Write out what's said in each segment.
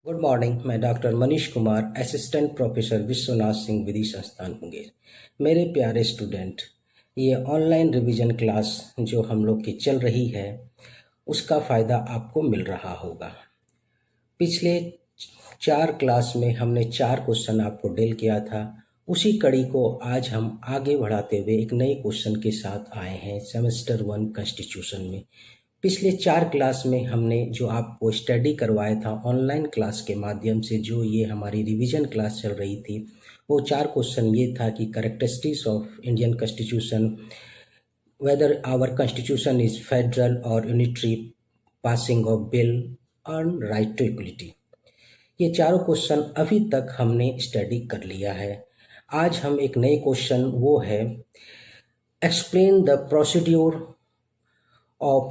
Good morning. मैं doctor Manish Kumar, assistant professor Vishwanath Singh Vidhi Sansthan Munger. मेरे प्यारे स्टूडेंट, ये ऑनलाइन रिवीजन क्लास जो हम लोग की चल रही है उसका फ़ायदा आपको मिल रहा होगा। पिछले 4 क्लास में हमने 4 क्वेश्चन आपको डील किया था। उसी कड़ी को आज हम आगे बढ़ाते हुए एक नए क्वेश्चन के साथ आए हैं सेमेस्टर 1 कॉन्स्टिट्यूशन में। पिछले 4 क्लास में हमने जो आपको स्टडी करवाया था ऑनलाइन क्लास के माध्यम से, जो ये हमारी रिवीजन क्लास चल रही थी, वो 4 क्वेश्चन ये था कि characteristics of Indian constitution, whether our constitution is federal और unitary, passing of bill on right to equality. ये चारों क्वेश्चन अभी तक हमने स्टडी कर लिया है। आज हम एक नए क्वेश्चन, वो है explain the procedure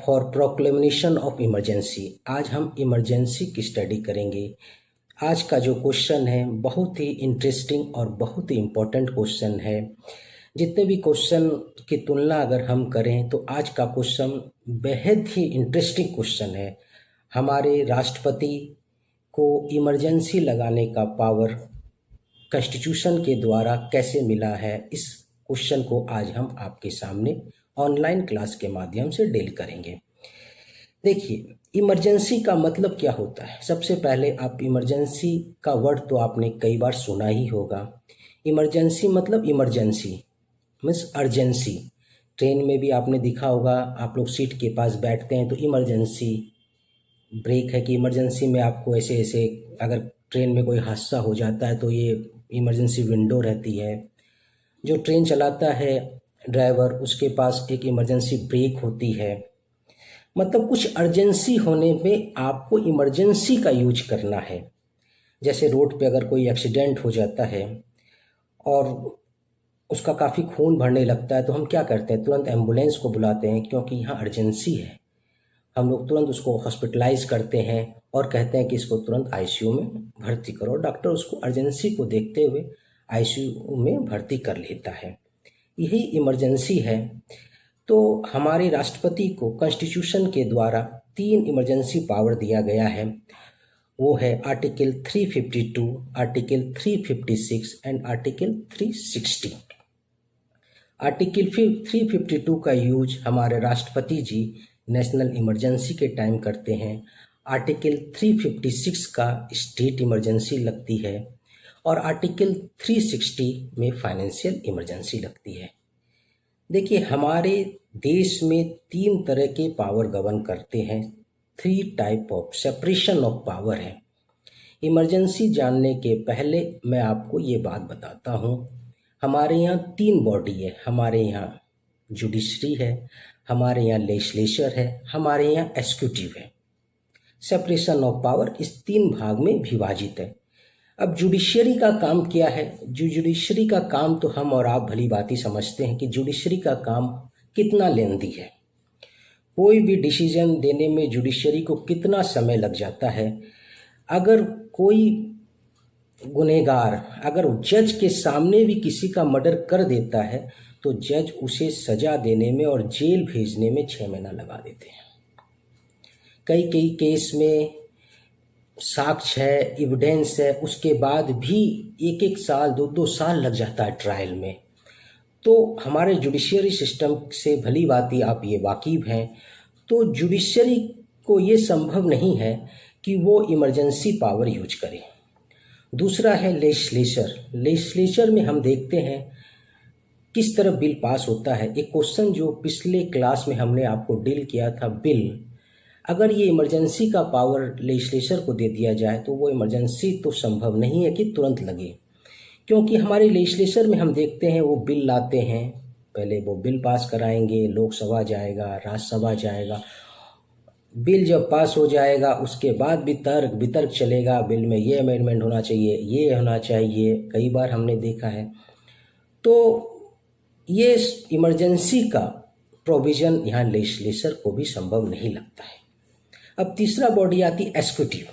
for proclamation of emergency. आज हम इमरजेंसी की स्टडी करेंगे। आज का जो क्वेश्चन है बहुत ही इंटरेस्टिंग और बहुत ही इम्पोर्टेंट क्वेश्चन है। जितने भी क्वेश्चन की तुलना अगर हम करें तो आज का क्वेश्चन बेहद ही इंटरेस्टिंग क्वेश्चन है। हमारे राष्ट्रपति को इमरजेंसी लगाने का पावर कॉन्स्टिट्यूशन के द्वारा कैसे मिला है, इस क्वेश्चन को आज हम आपके सामने ऑनलाइन क्लास के माध्यम से डील करेंगे। देखिए, इमरजेंसी का मतलब क्या होता है। सबसे पहले आप इमरजेंसी का वर्ड तो आपने कई बार सुना ही होगा। इमरजेंसी मतलब इमरजेंसी मीन्स अर्जेंसी। ट्रेन में भी आपने देखा होगा, आप लोग सीट के पास बैठते हैं तो इमरजेंसी ब्रेक है कि इमरजेंसी में आपको ऐसे ऐसे, अगर ट्रेन में कोई हादसा हो जाता है तो ये इमरजेंसी विंडो रहती है। जो ट्रेन चलाता है ड्राइवर, उसके पास एक इमरजेंसी ब्रेक होती है। मतलब कुछ अर्जेंसी होने पे आपको इमरजेंसी का यूज करना है। जैसे रोड पे अगर कोई एक्सीडेंट हो जाता है और उसका काफ़ी खून भरने लगता है तो हम क्या करते हैं, तुरंत एम्बुलेंस को बुलाते हैं, क्योंकि यहाँ अर्जेंसी है। हम लोग तुरंत उसको हॉस्पिटलाइज करते हैं और कहते हैं कि इसको तुरंत आईसीयू में भर्ती करो। डॉक्टर उसको अर्जेंसी को देखते हुए आईसीयू में भर्ती कर लेता है। यही इमरजेंसी है। तो हमारे राष्ट्रपति को कॉन्स्टिट्यूशन के द्वारा 3 इमरजेंसी पावर दिया गया है। वो है article 352, article 356 and article 360। Article 352 का यूज हमारे राष्ट्रपति जी नेशनल इमरजेंसी के टाइम करते हैं। आर्टिकल 356 का स्टेट इमरजेंसी लगती है और आर्टिकल 360 में फाइनेंशियल इमरजेंसी लगती है। देखिए, हमारे देश में 3 तरह के पावर गवर्न करते हैं। 3 type of separation of power है। इमरजेंसी जानने के पहले मैं आपको ये बात बताता हूँ। हमारे यहाँ 3 बॉडी है। हमारे यहाँ जुडिशरी है, हमारे यहाँ लेजिस्लेचर है, हमारे यहाँ एग्जीक्यूटिव है। सेपरेशन ऑफ पावर इस 3 भाग में विभाजित है। अब जुडिशरी का काम क्या है। जुडिशरी का काम तो हम और आप भली भांति समझते हैं कि जुडिशरी का काम कितना लेंदी है। कोई भी डिसीजन देने में जुडिशरी को कितना समय लग जाता है। अगर कोई गुनहगार अगर जज के सामने भी किसी का मर्डर कर देता है तो जज उसे सजा देने में और जेल भेजने में 6 महीना लगा देते हैं। कई केस में साक्ष्य है, एविडेंस है, उसके बाद भी 1 साल 2 साल लग जाता है ट्रायल में। तो हमारे जुडिशियरी सिस्टम से भली भांति आप ये वाकिफ़ हैं। तो जुडिशरी को ये संभव नहीं है कि वो इमरजेंसी पावर यूज करे। दूसरा है लेजिस्लेचर। लेजिस्लेचर में हम देखते हैं किस तरह बिल पास होता है। एक क्वेश्चन जो पिछले क्लास में हमने आपको डील किया था, बिल, अगर ये इमरजेंसी का पावर लेजिस्लेचर को दे दिया जाए तो वो इमरजेंसी तो संभव नहीं है कि तुरंत लगे, क्योंकि हमारे लेजिस्लेचर में हम देखते हैं वो बिल लाते हैं, पहले वो बिल पास कराएंगे, लोकसभा जाएगा, राज्यसभा जाएगा, बिल जब पास हो जाएगा उसके बाद भी तर्क वितर्क चलेगा, बिल में ये अमेंडमेंट होना चाहिए, ये होना चाहिए, कई बार हमने देखा है। तो ये इमरजेंसी का प्रोविज़न यहाँ लेजिस्लेचर को भी संभव नहीं लगता है। अब तीसरा बॉडी आती है एग्जीक्यूटिव।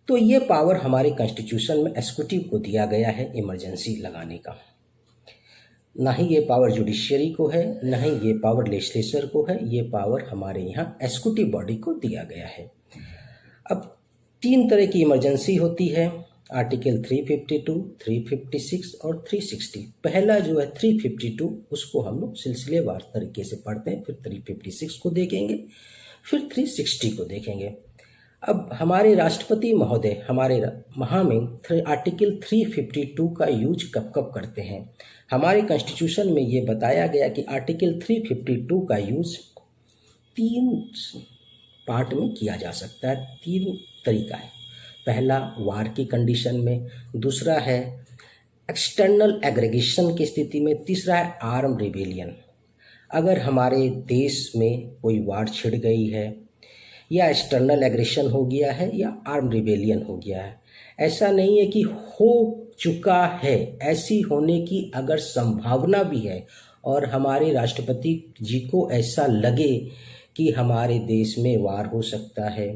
तो ये पावर हमारे कॉन्स्टिट्यूशन में एग्जीक्यूटिव को दिया गया है इमरजेंसी लगाने का। ना ही ये पावर जुडिशियरी को है, ना ही ये पावर लेजिस्लेचर को है, ये पावर हमारे यहाँ एग्जीक्यूटिव बॉडी को दिया गया है। अब 3 तरह की इमरजेंसी होती है, आर्टिकल 352, 356 और 360। पहला जो है 352, उसको हम लोग सिलसिलेवार तरीके से पढ़ते हैं, फिर 356 को देखेंगे, फिर 360 को देखेंगे। अब हमारे राष्ट्रपति महोदय, हमारे महामहिम आर्टिकल 352 का यूज कब कब करते हैं? हमारे कॉन्स्टिट्यूशन में ये बताया गया कि आर्टिकल 352 का यूज 3 पार्ट में किया जा सकता है, 3 तरीका है। पहला वार की कंडीशन में, दूसरा है एक्सटर्नल एग्रीगेशन की स्थिति में, तीसरा है आर्म रिबेलियन। अगर हमारे देश में कोई वार छिड़ गई है, या एक्सटर्नल एग्रेशन हो गया है, या आर्म रिबेलियन हो गया है, ऐसा नहीं है कि हो चुका है, ऐसी होने की अगर संभावना भी है और हमारे राष्ट्रपति जी को ऐसा लगे कि हमारे देश में वार हो सकता है,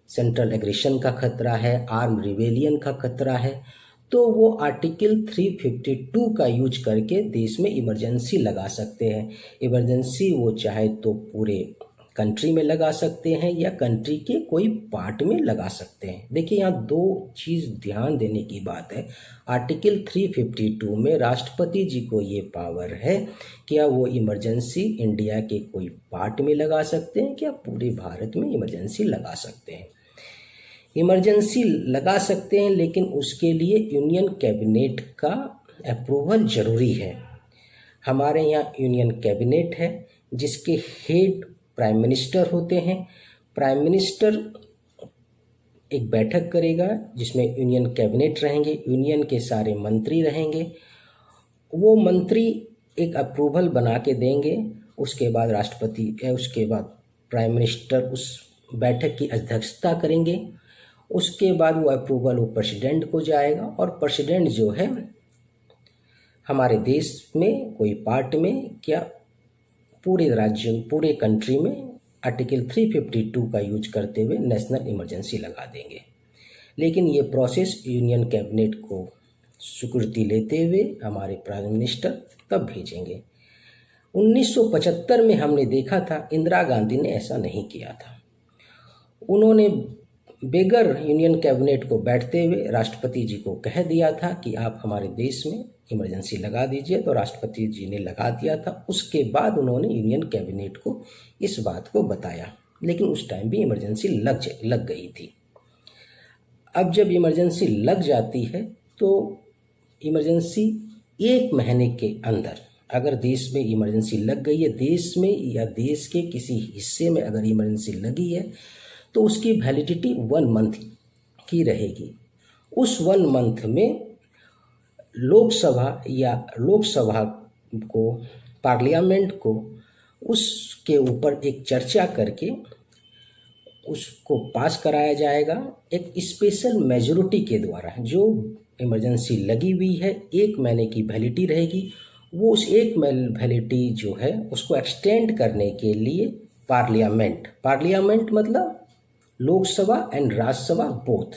सेंट्रल एग्रेशन का खतरा है, आर्म रिबेलियन का खतरा है, तो वो आर्टिकल 352 का यूज करके देश में इमरजेंसी लगा सकते हैं। इमरजेंसी वो चाहे तो पूरे कंट्री में लगा सकते हैं या कंट्री के कोई पार्ट में लगा सकते हैं। देखिए, यहाँ 2 चीज़ ध्यान देने की बात है। आर्टिकल 352 में राष्ट्रपति जी को ये पावर है, क्या वो इमरजेंसी इंडिया के कोई पार्ट में लगा सकते हैं, क्या पूरे भारत में इमरजेंसी लगा सकते हैं। इमरजेंसी लगा सकते हैं, लेकिन उसके लिए यूनियन कैबिनेट का अप्रूवल ज़रूरी है। हमारे यहाँ यूनियन कैबिनेट है, जिसके हेड प्राइम मिनिस्टर होते हैं। प्राइम मिनिस्टर एक बैठक करेगा जिसमें यूनियन कैबिनेट रहेंगे, यूनियन के सारे मंत्री रहेंगे। वो मंत्री एक अप्रूवल बना के देंगे, उसके बाद राष्ट्रपति उसके बाद प्राइम मिनिस्टर उस बैठक की अध्यक्षता करेंगे। उसके बाद वो अप्रूवल वो प्रेसिडेंट को जाएगा, और प्रेसिडेंट जो है हमारे देश में कोई पार्ट में क्या पूरे राज्य पूरे कंट्री में आर्टिकल 352 का यूज करते हुए नेशनल इमरजेंसी लगा देंगे। लेकिन ये प्रोसेस यूनियन कैबिनेट को स्वीकृति लेते हुए हमारे प्राइम मिनिस्टर तब भेजेंगे। 1975 में हमने देखा था, इंदिरा गांधी ने ऐसा नहीं किया था। उन्होंने बेगर यूनियन कैबिनेट को बैठते हुए राष्ट्रपति जी को कह दिया था कि आप हमारे देश में इमरजेंसी लगा दीजिए, तो राष्ट्रपति जी ने लगा दिया था। उसके बाद उन्होंने यूनियन कैबिनेट को इस बात को बताया, लेकिन उस टाइम भी इमरजेंसी लग गई थी। अब जब इमरजेंसी लग जाती है तो इमरजेंसी 1 महीने के अंदर, अगर देश में इमरजेंसी लग गई है, देश में या देश के किसी हिस्से में अगर इमरजेंसी लगी है, तो उसकी वैलिडिटी 1 मंथ की रहेगी। उस 1 मंथ में लोकसभा को, पार्लियामेंट को उसके ऊपर एक चर्चा करके उसको पास कराया जाएगा एक स्पेशल मेजॉरिटी के द्वारा। जो इमरजेंसी लगी हुई है, 1 महीने की वैलिडिटी रहेगी, वो उस 1 महीने वैलिडिटी जो है उसको एक्सटेंड करने के लिए पार्लियामेंट मतलब लोकसभा एंड राज्यसभा बोथ,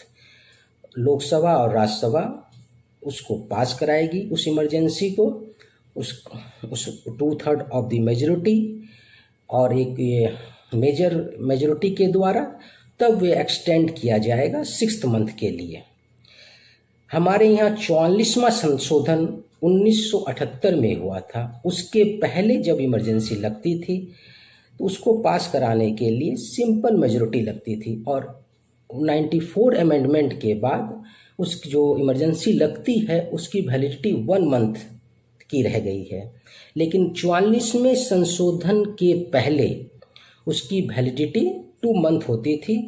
लोकसभा और राज्यसभा उसको पास कराएगी उस इमरजेंसी को, उस 2/3 ऑफ द मेजॉरिटी और एक ये मेजॉरिटी के द्वारा, तब वे एक्सटेंड किया जाएगा 6th मंथ के लिए। हमारे यहाँ 44वां संशोधन 1978 में हुआ था। उसके पहले जब इमरजेंसी लगती थी तो उसको पास कराने के लिए सिंपल मेजॉरिटी लगती थी, और 94 अमेंडमेंट के बाद उस जो इमरजेंसी लगती है उसकी वैलिडिटी 1 मंथ की रह गई है। लेकिन 44वें संशोधन के पहले उसकी वैलिडिटी 2 मंथ होती थी,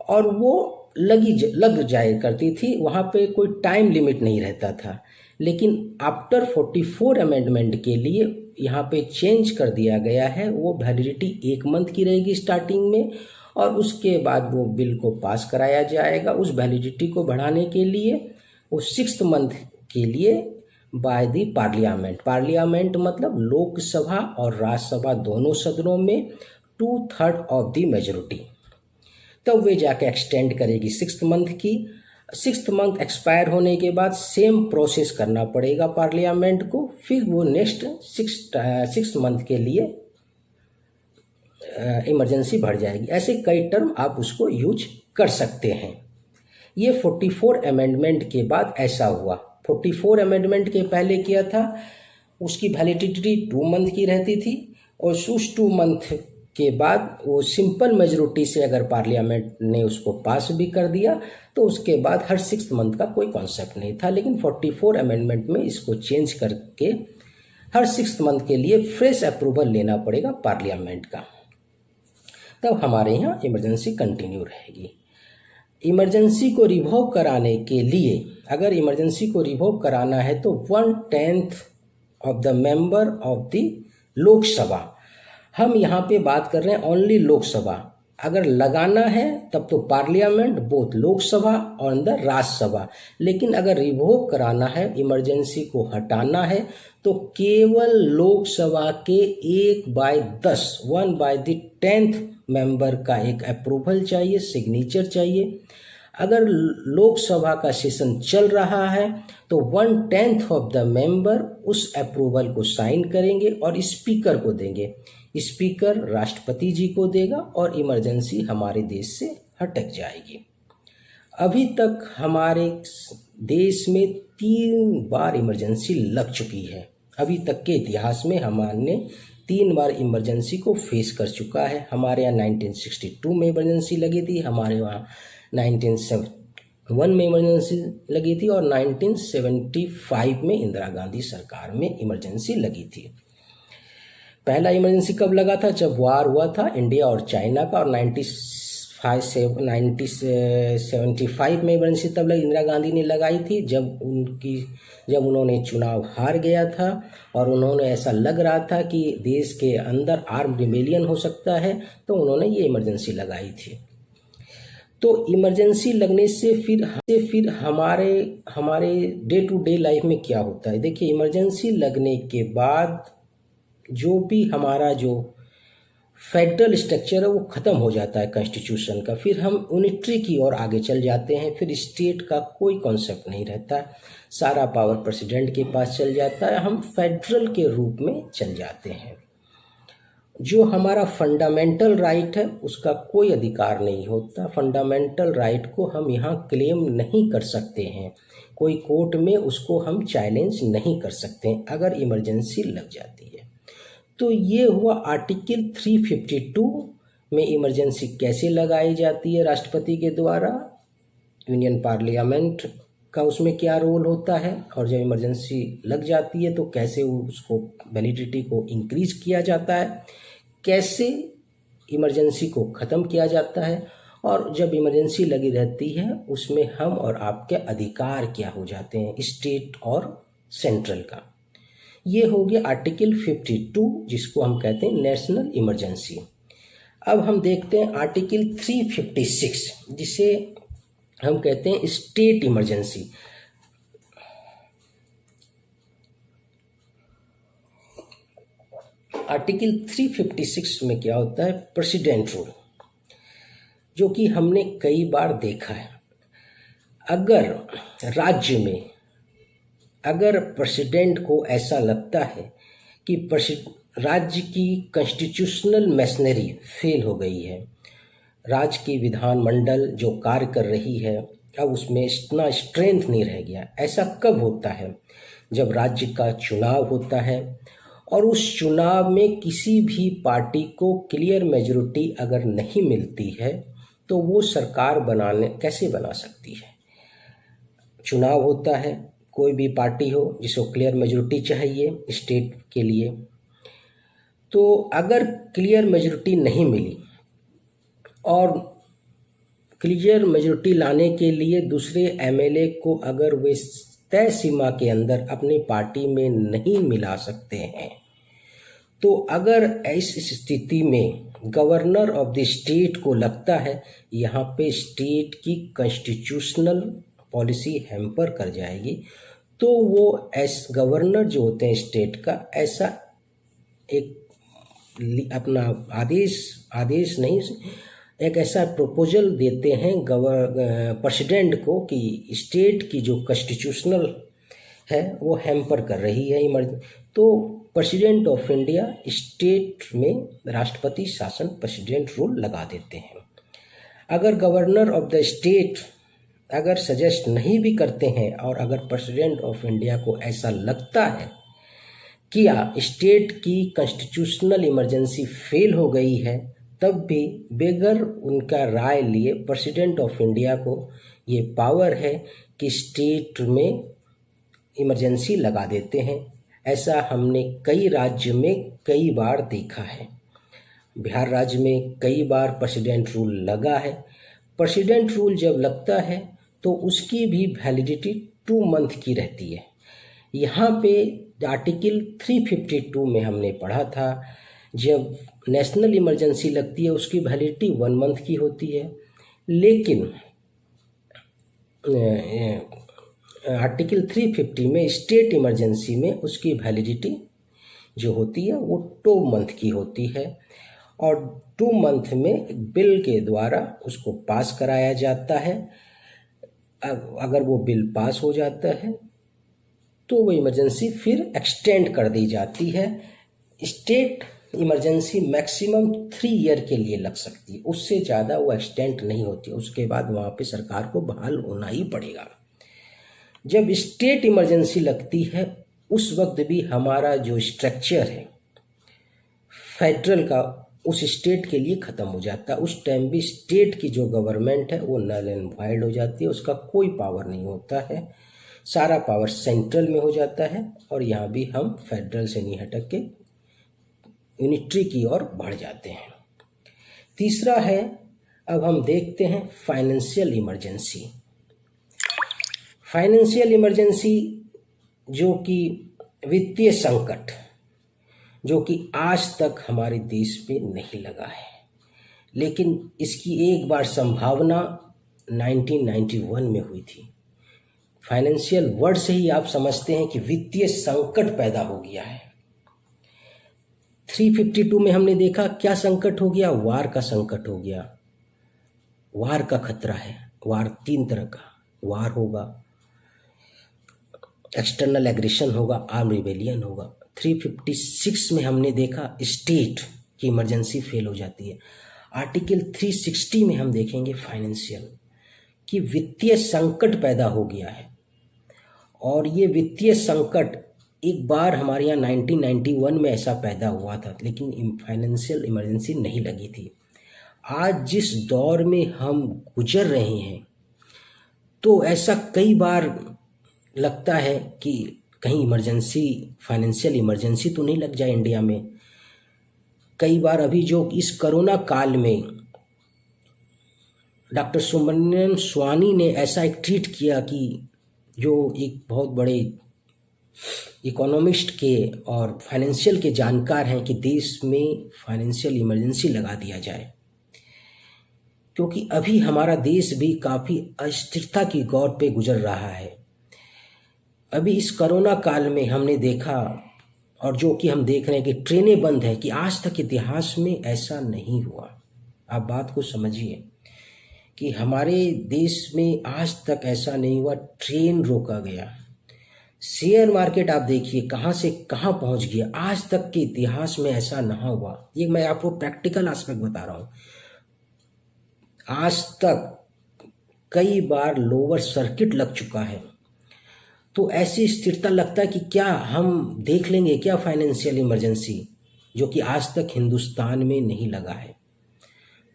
और वो लग जाया करती थी, वहाँ पे कोई टाइम लिमिट नहीं रहता था। लेकिन आफ्टर 44 अमेंडमेंट के लिए यहाँ पे चेंज कर दिया गया है, वो वैलिडिटी 1 मंथ की रहेगी स्टार्टिंग में, और उसके बाद वो बिल को पास कराया जाएगा। उस वैलिडिटी को बढ़ाने के लिए वो 6th मंथ के लिए बाय द पार्लियामेंट मतलब लोकसभा और राज्यसभा दोनों सदनों में 2/3 ऑफ द मेजॉरिटी, तब वे जाके एक्सटेंड करेगी 6th मंथ की। 6th मंथ एक्सपायर होने के बाद सेम प्रोसेस करना पड़ेगा पार्लियामेंट को, फिर वो नेक्स्ट 6th मंथ के लिए इमरजेंसी बढ़ जाएगी। ऐसे कई टर्म आप उसको यूज कर सकते हैं। ये 44 अमेंडमेंट के बाद ऐसा हुआ। 44 अमेंडमेंट के पहले क्या था, उसकी वैलिडिटी 2 मंथ की रहती थी और उस 2 मंथ के बाद वो सिंपल मेजोरिटी से अगर पार्लियामेंट ने उसको पास भी कर दिया तो उसके बाद हर 6 मंथ का कोई कॉन्सेप्ट नहीं था। लेकिन 44 अमेंडमेंट में इसको चेंज करके हर 6 मंथ के लिए फ्रेश अप्रूवल लेना पड़ेगा पार्लियामेंट का, तब हमारे यहाँ इमरजेंसी कंटिन्यू रहेगी। इमरजेंसी को रिवोक कराने के लिए, अगर इमरजेंसी को रिवोक कराना है तो 1/10 of the member of the Lok Sabha, हम यहाँ पे बात कर रहे हैं ओनली लोकसभा। अगर लगाना है तब तो पार्लियामेंट, बोथ लोकसभा और द राज्यसभा। लेकिन अगर रिवोक कराना है, इमरजेंसी को हटाना है, तो केवल लोकसभा के 1/10 मेंबर का एक अप्रूवल चाहिए, सिग्नेचर चाहिए। अगर लोकसभा का सेशन चल रहा है तो 1/10 ऑफ द मेंबर उस अप्रूवल को साइन करेंगे और स्पीकर को देंगे। स्पीकर राष्ट्रपति जी को देगा और इमरजेंसी हमारे देश से हटक जाएगी। अभी तक हमारे देश में 3 बार इमरजेंसी लग चुकी है। अभी तक के इतिहास में हमने 3 बार इमरजेंसी को फेस कर चुका है। हमारे यहाँ 1962 में इमरजेंसी लगी थी, हमारे वहाँ 1971 में इमरजेंसी लगी थी और 1975 में इंदिरा गांधी सरकार में इमरजेंसी लगी थी। पहला इमरजेंसी कब लगा था, जब वार हुआ था इंडिया और चाइना का, और 1975 में इमरजेंसी तब इंदिरा गांधी ने लगाई थी जब उन्होंने चुनाव हार गया था और उन्होंने ऐसा लग रहा था कि देश के अंदर आर्म रिबेलियन हो सकता है, तो उन्होंने ये इमरजेंसी लगाई थी। तो इमरजेंसी लगने से फिर हमारे डे टू डे लाइफ में क्या होता है। देखिए, इमरजेंसी लगने के बाद जो भी हमारा जो फेडरल स्ट्रक्चर है वो ख़त्म हो जाता है कॉन्स्टिट्यूशन का। फिर हम यूनिटरी की ओर आगे चल जाते हैं। फिर स्टेट का कोई कॉन्सेप्ट नहीं रहता, सारा पावर प्रेसिडेंट के पास चल जाता है। हम फेडरल के रूप में चल जाते हैं। जो हमारा फंडामेंटल राइट है उसका कोई अधिकार नहीं होता। फंडामेंटल राइट को हम यहाँ क्लेम नहीं कर सकते हैं, कोई कोर्ट में उसको हम चैलेंज नहीं कर सकते हैं अगर इमरजेंसी लग जाती है। तो ये हुआ आर्टिकल 352 में इमरजेंसी कैसे लगाई जाती है राष्ट्रपति के द्वारा, यूनियन पार्लियामेंट का उसमें क्या रोल होता है, और जब इमरजेंसी लग जाती है तो कैसे उसको वैलिडिटी को इंक्रीज किया जाता है, कैसे इमरजेंसी को ख़त्म किया जाता है, और जब इमरजेंसी लगी रहती है उसमें हम और आपके अधिकार क्या हो जाते हैं स्टेट और सेंट्रल का। ये हो गया आर्टिकल 52 जिसको हम कहते हैं नेशनल इमरजेंसी। अब हम देखते हैं आर्टिकल 356 जिसे हम कहते हैं स्टेट इमरजेंसी। आर्टिकल 356 में क्या होता है, प्रेसिडेंट रूल, जो कि हमने कई बार देखा है। अगर राज्य में अगर प्रेसिडेंट को ऐसा लगता है कि राज्य की कॉन्स्टिट्यूशनल मशीनरी फेल हो गई है, राज्य की विधानमंडल जो कार्य कर रही है अब उसमें इतना स्ट्रेंथ नहीं रह गया। ऐसा कब होता है, जब राज्य का चुनाव होता है और उस चुनाव में किसी भी पार्टी को क्लियर मेजॉरिटी अगर नहीं मिलती है तो वो सरकार कैसे बना सकती है। चुनाव होता है, कोई भी पार्टी हो जिसको क्लियर मेजॉरिटी चाहिए स्टेट के लिए, तो अगर क्लियर मेजॉरिटी नहीं मिली और क्लियर मेजॉरिटी लाने के लिए दूसरे एमएलए को अगर वे तय सीमा के अंदर अपनी पार्टी में नहीं मिला सकते हैं, तो अगर इस स्थिति में गवर्नर ऑफ द स्टेट को लगता है यहाँ पे स्टेट की कॉन्स्टिट्यूशनल पॉलिसी हैम्पर कर जाएगी, तो वो गवर्नर जो होते हैं स्टेट का ऐसा एक अपना आदेश नहीं, एक ऐसा प्रपोजल देते हैं प्रेसिडेंट को कि स्टेट की जो कॉन्स्टिट्यूशनल है वो हैम्पर कर रही है तो प्रेसिडेंट ऑफ इंडिया स्टेट में राष्ट्रपति शासन प्रेसिडेंट रूल लगा देते हैं। अगर गवर्नर ऑफ द स्टेट अगर सजेस्ट नहीं भी करते हैं और अगर प्रेसिडेंट ऑफ इंडिया को ऐसा लगता है कि स्टेट की कॉन्स्टिट्यूशनल इमरजेंसी फेल हो गई है, तब भी बगैर उनका राय लिए प्रेसिडेंट ऑफ इंडिया को ये पावर है कि स्टेट में इमरजेंसी लगा देते हैं। ऐसा हमने कई राज्य में कई बार देखा है। बिहार राज्य में कई बार प्रेसिडेंट रूल लगा है। प्रेसिडेंट रूल जब लगता है तो उसकी भी वैलिडिटी 2 मंथ की रहती है। यहाँ पे आर्टिकल 352 में हमने पढ़ा था, जब नेशनल इमरजेंसी लगती है उसकी वैलिडिटी 1 मंथ की होती है, लेकिन आर्टिकल 350 में स्टेट इमरजेंसी में उसकी वैलिडिटी जो होती है वो 2 मंथ की होती है, और 2 मंथ में बिल के द्वारा उसको पास कराया जाता है। अगर वो बिल पास हो जाता है तो वो इमरजेंसी फिर एक्सटेंड कर दी जाती है। स्टेट इमरजेंसी मैक्सिमम 3 ईयर के लिए लग सकती है, उससे ज़्यादा वो एक्सटेंड नहीं होती, उसके बाद वहाँ पे सरकार को बहाल होना ही पड़ेगा। जब स्टेट इमरजेंसी लगती है उस वक्त भी हमारा जो स्ट्रक्चर है फेडरल का उस स्टेट के लिए ख़त्म हो जाता है। उस टाइम भी स्टेट की जो गवर्नमेंट है वो नल एंड वॉइड हो जाती है, उसका कोई पावर नहीं होता है, सारा पावर सेंट्रल में हो जाता है। और यहाँ भी हम फेडरल से नहीं हटक के यूनिटरी की ओर बढ़ जाते हैं। तीसरा है, अब हम देखते हैं फाइनेंशियल इमरजेंसी। फाइनेंशियल इमरजेंसी जो कि वित्तीय संकट, जो कि आज तक हमारे देश में नहीं लगा है, लेकिन इसकी एक बार संभावना 1991 में हुई थी। फाइनेंशियल वर्ड से ही आप समझते हैं कि वित्तीय संकट पैदा हो गया है। 352 में हमने देखा क्या संकट हो गया, वार का संकट हो गया। वार का खतरा है। वार 3 तरह का वार होगा, एक्सटर्नल एग्रेशन होगा, आर्म रिबेलियन होगा। 356 में हमने देखा स्टेट की इमरजेंसी फेल हो जाती है। आर्टिकल 360 में हम देखेंगे फाइनेंशियल कि वित्तीय संकट पैदा हो गया है, और ये वित्तीय संकट एक बार हमारे यहाँ 1991 में ऐसा पैदा हुआ था, लेकिन फाइनेंशियल इमरजेंसी नहीं लगी थी। आज जिस दौर में हम गुजर रहे हैं तो ऐसा कई बार लगता है कि कहीं इमरजेंसी, फाइनेंशियल इमरजेंसी तो नहीं लग जाए इंडिया में। कई बार अभी जो इस कोरोना काल में डॉक्टर सुब्रमण्यम स्वामी ने ऐसा एक ट्वीट किया कि जो एक बहुत बड़े इकोनॉमिस्ट के और फाइनेंशियल के जानकार हैं कि देश में फाइनेंशियल इमरजेंसी लगा दिया जाए, क्योंकि अभी हमारा देश भी काफ़ी अस्थिरता की दौर पे गुजर रहा है। अभी इस कोरोना काल में हमने देखा, और जो कि हम देख रहे हैं कि ट्रेनें बंद हैं, कि आज तक इतिहास में ऐसा नहीं हुआ। आप बात को समझिए कि हमारे देश में आज तक ऐसा नहीं हुआ, ट्रेन रोका गया। शेयर मार्केट आप देखिए कहाँ से कहाँ पहुँच गया, आज तक के इतिहास में ऐसा ना हुआ। ये मैं आपको प्रैक्टिकल एस्पेक्ट बता रहा हूँ। आज तक कई बार लोअर सर्किट लग चुका है, तो ऐसी स्थिरता लगता है कि क्या हम देख लेंगे क्या फाइनेंशियल इमरजेंसी, जो कि आज तक हिंदुस्तान में नहीं लगा है।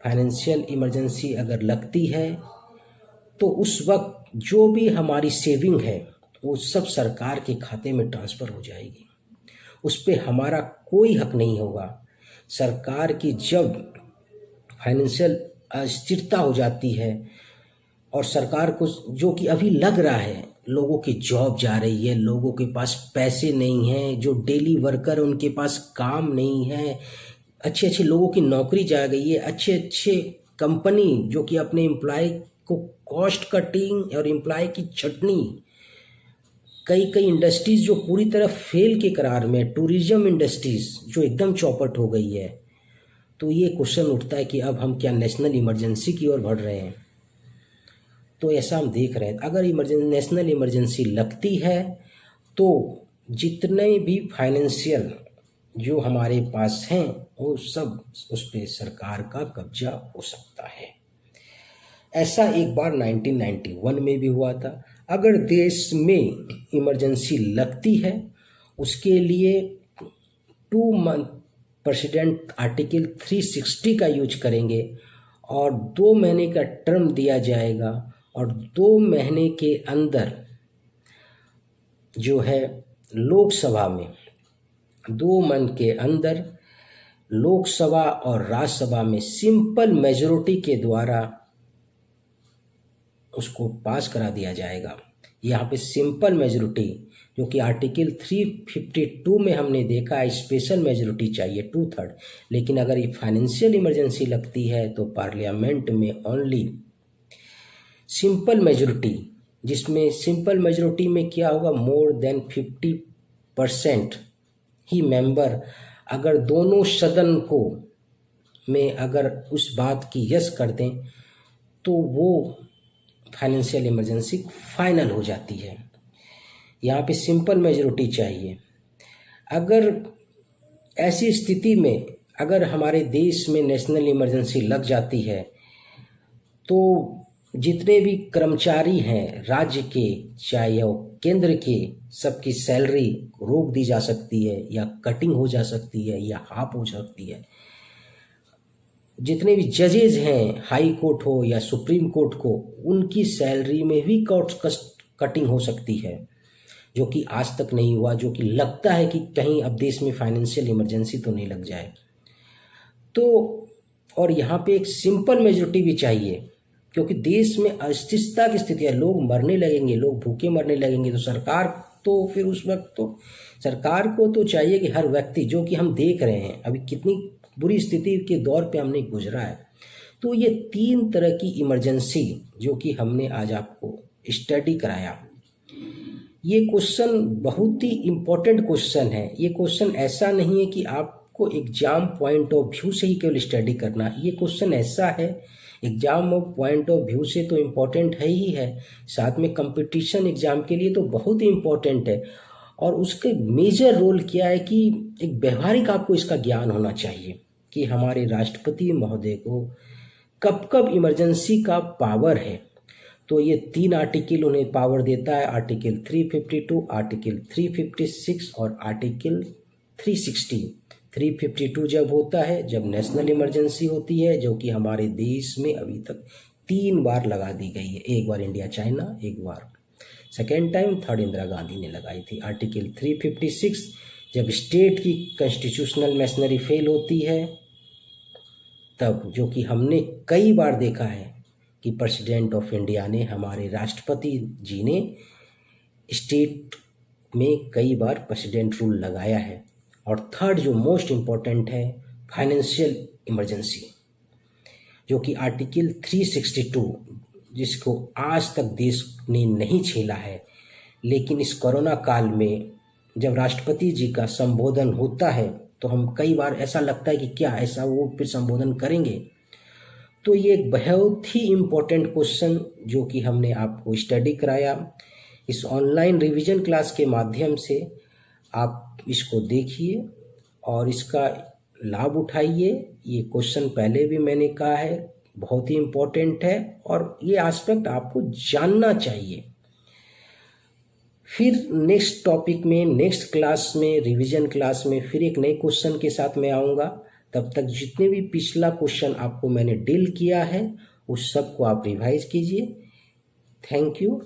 फाइनेंशियल इमरजेंसी अगर लगती है तो उस वक्त जो भी हमारी सेविंग है वो सब सरकार के खाते में ट्रांसफ़र हो जाएगी, उस पर हमारा कोई हक नहीं होगा। सरकार की जब फाइनेंशियल अस्थिरता हो जाती है और सरकार को जो कि अभी लग रहा है, लोगों की जॉब जा रही है, लोगों के पास पैसे नहीं हैं, जो डेली वर्कर उनके पास काम नहीं है, अच्छे अच्छे लोगों की नौकरी जा गई है, अच्छे अच्छे कंपनी जो कि अपने एम्प्लॉय को कॉस्ट कटिंग और एम्प्लॉय की छटनी, कई इंडस्ट्रीज़ जो पूरी तरह फेल के करार में, टूरिज्म इंडस्ट्रीज़ जो एकदम चौपट हो गई है। तो ये क्वेश्चन उठता है कि अब हम क्या नेशनल इमरजेंसी की ओर बढ़ रहे हैं। तो ऐसा हम देख रहे हैं, अगर नेशनल इमरजेंसी लगती है तो जितने भी फाइनेंशियल जो हमारे पास हैं वो सब उस पर सरकार का कब्जा हो सकता है। ऐसा एक बार 1991 में भी हुआ था। अगर देश में इमरजेंसी लगती है, उसके लिए 2 मंथ प्रेसिडेंट आर्टिकल 360 का यूज करेंगे और 2 महीने का टर्म दिया जाएगा और 2 महीने के अंदर जो है लोकसभा में 2 मंथ के अंदर लोकसभा और राज्यसभा में सिंपल मेजॉरिटी के द्वारा उसको पास करा दिया जाएगा। यहाँ पे सिंपल मेजॉरिटी जो कि आर्टिकल 352 में हमने देखा है स्पेशल मेजॉरिटी चाहिए 2/3, लेकिन अगर ये फाइनेंशियल इमरजेंसी लगती है तो पार्लियामेंट में ओनली सिंपल मेजॉरिटी, जिसमें सिंपल मेजॉरिटी में क्या होगा, मोर देन 50% ही मेंबर अगर दोनों सदन को में अगर उस बात की यस कर दें तो वो फाइनेंशियल इमरजेंसी फाइनल हो जाती है। यहाँ पे सिंपल मेजॉरिटी चाहिए। अगर ऐसी स्थिति में अगर हमारे देश में नेशनल इमरजेंसी लग जाती है तो जितने भी कर्मचारी हैं राज्य के चाहे वो केंद्र के, सबकी सैलरी रोक दी जा सकती है या कटिंग हो जा सकती है या हाफ हो सकती है। जितने भी जजेज हैं हाई कोर्ट हो या सुप्रीम कोर्ट को, उनकी सैलरी में भी कटिंग हो सकती है, जो कि आज तक नहीं हुआ, जो कि लगता है कि कहीं अब देश में फाइनेंशियल इमरजेंसी तो नहीं लग जाए। तो और यहाँ पे एक सिंपल मेजॉरिटी भी चाहिए क्योंकि देश में अस्थिरता की स्थिति है, लोग मरने लगेंगे, लोग भूखे मरने लगेंगे, तो सरकार तो फिर उस वक्त तो सरकार को तो चाहिए कि हर व्यक्ति, जो कि हम देख रहे हैं अभी कितनी बुरी स्थिति के दौर पे हमने गुजरा है, तो ये 3 तरह की इमरजेंसी जो कि हमने आज आपको स्टडी कराया, ये क्वेश्चन बहुत ही इम्पोर्टेंट क्वेश्चन है। ये क्वेश्चन ऐसा नहीं है कि आपको एग्जाम पॉइंट ऑफ व्यू से ही केवल स्टडी करना, ये क्वेश्चन ऐसा है एग्जाम पॉइंट ऑफ व्यू से तो इम्पोर्टेंट है ही है, साथ में कंपटीशन एग्जाम के लिए तो बहुत ही इम्पोर्टेंट है। और उसके मेजर रोल क्या है कि एक व्यवहारिक आपको इसका ज्ञान होना चाहिए कि हमारे राष्ट्रपति महोदय को कब कब इमरजेंसी का पावर है। तो ये 3 आर्टिकल उन्हें पावर देता है, आर्टिकल 352, आर्टिकल 356 और आर्टिकल 360। 352 जब होता है जब नेशनल इमरजेंसी होती है, जो कि हमारे देश में अभी तक 3 बार लगा दी गई है, एक बार इंडिया चाइना, एक बार second time third Indira Gandhi ने लगाई थी। आर्टिकल 356 जब स्टेट की कॉन्स्टिट्यूशनल मशीनरी फेल होती है तब, जो कि हमने कई बार देखा है कि प्रेसिडेंट ऑफ इंडिया ने, हमारे राष्ट्रपति जी ने स्टेट में कई बार प्रेसिडेंट रूल लगाया है। और थर्ड जो मोस्ट इम्पॉर्टेंट है फाइनेंशियल इमरजेंसी, जो कि आर्टिकल 362, जिसको आज तक देश ने नहीं झेला है, लेकिन इस कोरोना काल में जब राष्ट्रपति जी का संबोधन होता है तो हम कई बार ऐसा लगता है कि क्या ऐसा वो फिर संबोधन करेंगे। तो ये एक बहुत ही इम्पोर्टेंट क्वेश्चन जो कि हमने आपको स्टडी कराया इस ऑनलाइन रिवीजन क्लास के माध्यम से। आप इसको देखिए और इसका लाभ उठाइए। ये क्वेश्चन पहले भी मैंने कहा है बहुत ही इम्पोर्टेंट है और ये एस्पेक्ट आपको जानना चाहिए। फिर नेक्स्ट टॉपिक में, नेक्स्ट क्लास में, रिवीजन क्लास में फिर एक नए क्वेश्चन के साथ मैं आऊँगा। तब तक जितने भी पिछला क्वेश्चन आपको मैंने डील किया है उस सब को आप रिवाइज कीजिए। Thank you.